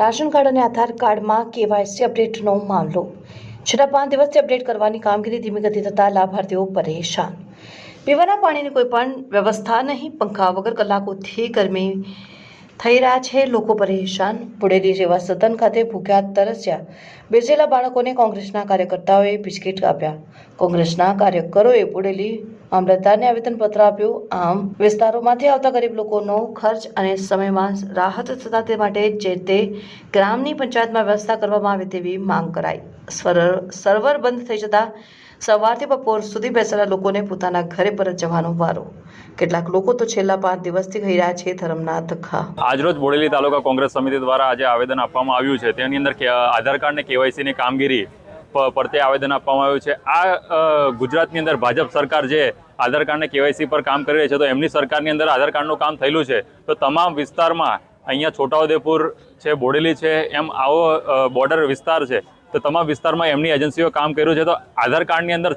Ration card અને આધાર કાર્ડમાં KYC અપડેટનો મામલો છેલ્લા 5 દિવસથી અપડેટ કરવાની કામગીરી ધીમી ગતિ થતાં લાભાર્થીઓ પરેશાન। પીવાના પાણીની કોઈ પણ વ્યવસ્થા નહીં, પંખા વગર કલાકોથી ગરમી થઈ રહ્યા છે, લોકો પરેશાન। બુડેલી જેવા સદન ખાતે ભૂખ્યા તરસ્યા બેસેલા બાળકોને કોંગ્રેસના કાર્યકર્તાઓએ બિસ્કિટ આપ્યા। કોંગ્રેસના કાર્યકરોએ બુડેલી મામલતદારને આવેદનપત્ર આપ્યું। આમ વિસ્તારોમાંથી આવતા ગરીબ લોકોનો ખર્ચ અને સમયમાં રાહત થતા તે માટે જે તે ગ્રામની પંચાયતમાં વ્યવસ્થા કરવામાં આવે તેવી માંગ કરાઈ। સર્વર બંધ થઈ જતા સવારથી બપોર સુધી બેસેલા લોકોને પોતાના ઘરે પરત જવાનો વારો। કેટલાક લોકો તો છેલ્લા 5 દિવસથી ખાઈ રહ્યા છે ધર્મના ધક્કા। આજરોજ બોડેલી તાલુકા કોંગ્રેસ સમિતિ દ્વારા આજે આવેદન આપવામાં આવ્યું છે। તેની અંદર આધાર કાર્ડ ને કેવાયસીની કામગીરી પરતે આવેદન આપવામાં આવ્યું છે। આ ગુજરાતની અંદર ભાજપ સરકાર જે આધાર કાર્ડ ને કેવાયસી પર કામ કરી રહી છે, તો એમની સરકારની અંદર આધાર કાર્ડનું કામ થયેલું છે, તો તમામ વિસ્તારમાં અહીંયા છોટાઉદેપુર છે, બોડેલી છે, એમ આવો બોર્ડર વિસ્તાર છે, તો તમામ વિસ્તારમાં એમની એજન્સીઓ કામ કર્યું છે। તો આધાર કાર્ડની અંદર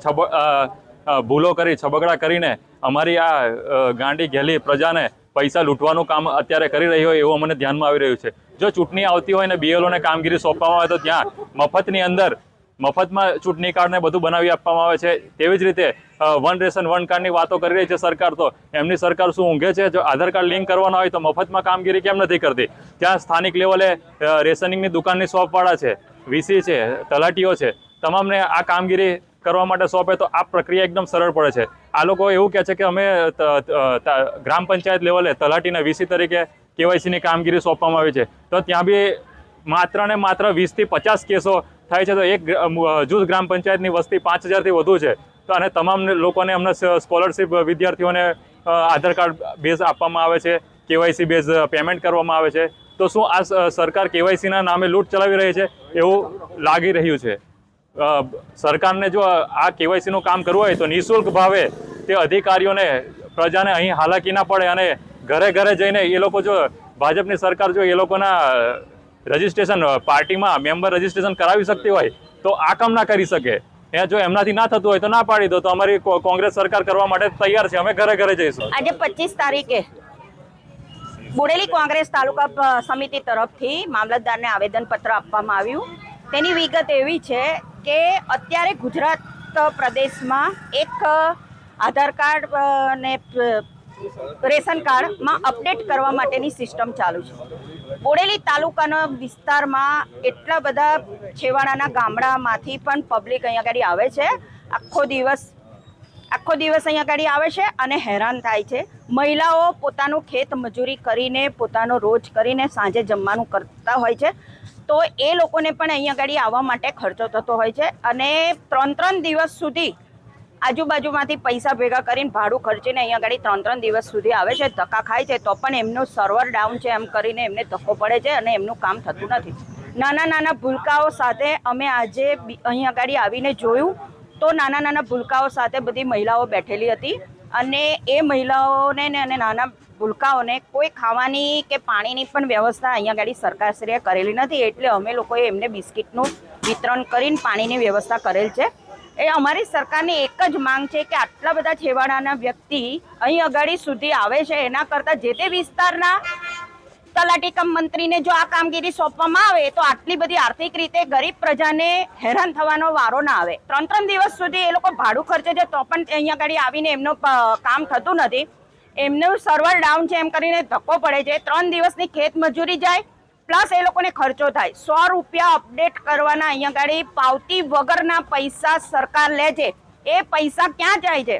ભૂલો કરી છબગડા કરીને અમારી આ ગાંડી ઘેલી પ્રજાને પૈસા લૂંટવાનું કામ અત્યારે કરી રહી હોય એવું અમને ધ્યાનમાં આવી રહ્યું છે। જો ચૂંટણી આવતી હોય ને બીએલઓને કામગીરી સોંપવામાં આવે તો ત્યાં મફતની અંદર મફતમાં ચૂંટણી કાર્ડને બધું બનાવી આપવામાં આવે છે। તેવી જ રીતે વન રેશન વન કાર્ડની વાતો કરી રહી છે સરકાર, તો એમની સરકાર શું ઊંઘે છે? જો આધાર કાર્ડ લિંક કરવાના હોય તો મફતમાં કામગીરી કેમ નથી કરતી? ત્યાં સ્થાનિક લેવલે રેશનિંગની દુકાનની શોપવાળા છે, વીસી છે, તલાટીઓ છે, તમામને આ કામગીરી કરવા માટે સોંપે તો આ પ્રક્રિયા એકદમ સરળ પડે છે। આ લોકો એવું કહે છે કે અમે ગ્રામ પંચાયત લેવલે તલાટીને વીસી તરીકે કેવાયસીની કામગીરી સોંપવામાં આવી છે, તો ત્યાં બી માત્ર ને માત્ર 20 થી 50 કેસો થાય છે। તો એક જૂથ ગ્રામ પંચાયતની વસ્તી 5000થી વધુ છે, તો અને તમામ લોકોને અમને સ્કોલરશીપ વિદ્યાર્થીઓને આધાર કાર્ડ બેઝ આપવામાં આવે છે, કેવાયસી બેઝ પેમેન્ટ કરવામાં આવે છે। તો શું આ સરકાર કેવાયસીના નામે લૂંટ ચલાવી રહી છે એવું લાગી રહ્યું છે। સરકારને જો આ કેવાયસીનું કામ કરવું હોય તો નિઃશુલ્ક ભાવે તે અધિકારીઓને પ્રજાને અહીં હાલાકી ના પડે અને ઘરે ઘરે જઈને એ લોકો જો ભાજપની સરકાર જો એ લોકોના રજિસ્ટ્રેશન પાર્ટીમાં મેમ્બર રજિસ્ટ્રેશન કરાવી શકતી હોય તો આ કામ ના કરી શકે। જો એમનાથી ના થતું હોય તો ના પાડી દો, તો અમારી કોંગ્રેસ સરકાર કરવા માટે તૈયાર છે, અમે ઘરે ઘરે જઈશું। આજે 25 તારીખે બોડેલી કોંગ્રેસ તાલુકા સમિતિ તરફથી મામલતદારને આવેદનપત્ર આપવામાં આવ્યું। તેની વિગત એવી છે કે અત્યારે ગુજરાત પ્રદેશમાં એક આધાર કાર્ડ અને રેશન કાર્ડમાં અપડેટ કરવા માટેની સિસ્ટમ ચાલુ છે। બોડેલી તાલુકાના વિસ્તારમાં એટલા બધા છેવાડાના ગામડામાંથી પણ પબ્લિક અહીંયા આગળ આવે છે, આખો દિવસ અહીંયા આગળ આવે છે અને હેરાન થાય છે। મહિલાઓ પોતાનું ખેત મજૂરી કરીને પોતાનો રોજ કરીને સાંજે જમવાનું કરતા હોય છે, તો એ લોકોને પણ અહીંયા આગળ આવવા માટે ખર્ચો થતો હોય છે અને 3 દિવસ સુધી આજુબાજુમાંથી પૈસા ભેગા કરીને ભાડું ખર્ચીને અહીંયા આગળ 3 દિવસ સુધી આવે છે, ધક્કા ખાય છે, તો પણ એમનું સર્વર ડાઉન છે એમ કરીને એમને ધક્કો પડે છે અને એમનું કામ થતું નથી। નાના ભૂલકાઓ સાથે અમે આજે અહીંયા આગળ આવીને જોયું તો નાના ભૂલકાઓ સાથે બધી મહિલાઓ બેઠેલી હતી અને એ મહિલાઓને અને નાના ભૂલકાઓને કોઈ ખાવાની કે પાણીની પણ વ્યવસ્થા અહીંયા આગળ સરકારશ્રીએ કરેલી નથી, એટલે અમે લોકોએ એમને બિસ્કિટનું વિતરણ કરીને પાણીની વ્યવસ્થા કરેલ છે। એ અમારી સરકારની એક જ માંગ છે કે આટલા બધા છેવાડાના વ્યક્તિ અહીં અગાડી સુધી આવે છે, એના કરતાં જે તે વિસ્તારના તલાટી કમ મંત્રીને જો આ કામગીરી સોંપવામાં આવે તો આટલી બધી આર્થિક રીતે ગરીબ પ્રજાને હેરાન થવાનો વારો ના આવે। 3 દિવસ સુધી એ લોકો ભાડું ખર્ચે છે તો પણ અહીંયા આગળ આવીને એમનું કામ થતું નથી, એમનું સર્વર ડાઉન છે એમ કરીને ધક્કો પડે છે। 3 દિવસની ખેત મજૂરી જાય પ્લસ એ લોકોને ખર્ચો થાય। 100 રૂપિયા અપડેટ કરવાના અહીંયા આગળ પાવતી વગરના પૈસા સરકાર લે છે, એ પૈસા ક્યાં જાય છે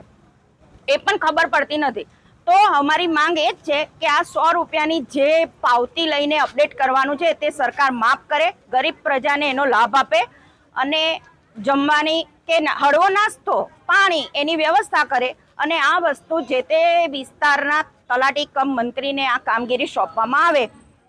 એ પણ ખબર પડતી નથી। તો અમારી માંગ એ જ છે કે આ 100 રૂપિયાની જે પાવતી લઈને અપડેટ કરવાનું છે તે સરકાર માફ કરે, ગરીબ પ્રજાને એનો લાભ આપે અને જમવાની કે હળવો નાસ્તો પાણી એની વ્યવસ્થા કરે અને આ વસ્તુ જે તે વિસ્તારના તલાટી કમ મંત્રીને આ કામગીરી સોંપવામાં આવે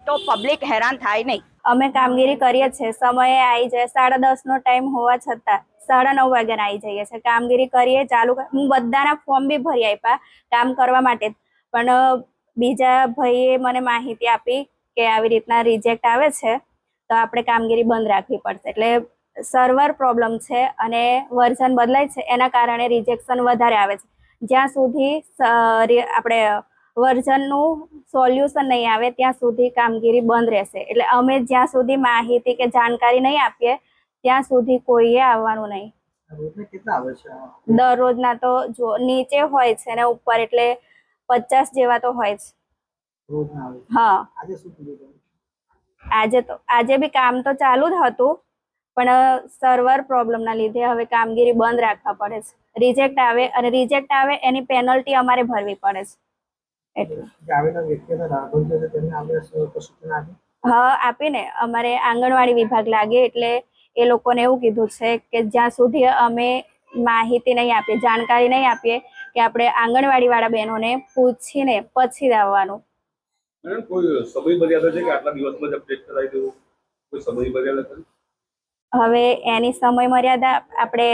તો પબ્લિક હેરાન થાય નહીં। અમે કામગીરી કરીએ છીએ, સમયે આવી જાય, 9:30નો ટાઈમ હોવા છતાં 9:30 વાગ્યાને આવી જઈએ છીએ, કામગીરી કરીએ ચાલુ। હું બધાના ફોર્મ બી ભરી આપ્યા કામ કરવા માટે, પણ બીજા ભાઈએ મને માહિતી આપી કે આવી રીતના રિજેક્ટ આવે છે તો આપણે કામગીરી બંધ રાખવી પડશે। એટલે સર્વર પ્રોબ્લેમ છે અને વર્ઝન બદલાય છે, એના કારણે રિજેક્શન વધારે આવે છે। જ્યાં સુધી આપણે વર્ઝનનું સોલ્યુશન નહીં આવે ત્યાં સુધી કામગીરી બંધ રહેશે. એટલે અમે જ્યાં સુધી માહિતી કે જાણકારી નહીં આપીએ ત્યાં સુધી કોઈએ આવવાનું નહીં. રોજના કેટલા આવે છે? દરરોજના તો જો નીચે હોય છે ને ઉપર એટલે 50 જેવા તો હોય જ. રોજના આવે છે. હા, આજે શું કીધું તમે? આજે બી કામ તો ચાલુ જ હતું, પણ સર્વર પ્રોબ્લેમના લીધે હવે કામગીરી બંધ રાખવા પડે છે. રિજેક્ટ આવે એની પેનલ્ટી અમારે ભરવી પડે છે. એટલે જે આવેલા વ્યક્તિઓના લાભાર્થીઓ છે તેમને આપણે સૂચના આપી? હા, આપીને અમારે આંગણવાડી વિભાગ લાગે એટલે એ લોકોને એવું કીધું છે કે જ્યાં સુધી અમે માહિતી નહીં આપીએ, જાણકારી નહીં આપીએ કે આપણે આંગણવાડી વાળા બહેનોને પૂછીને પછી જ આવવાનું. મેડમ કોઈ સમય મર્યાદા છે કે આટલા દિવસમાં જ અપડેટ કરાવી દેવું? કોઈ સમય મર્યાદા ખરી? હવે એની સમય મર્યાદા આપણે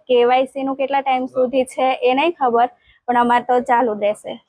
KYC નું કેટલા ટાઈમ સુધી છે એ નહીં ખબર, પણ અમારે તો ચાલુ જ રહેશે.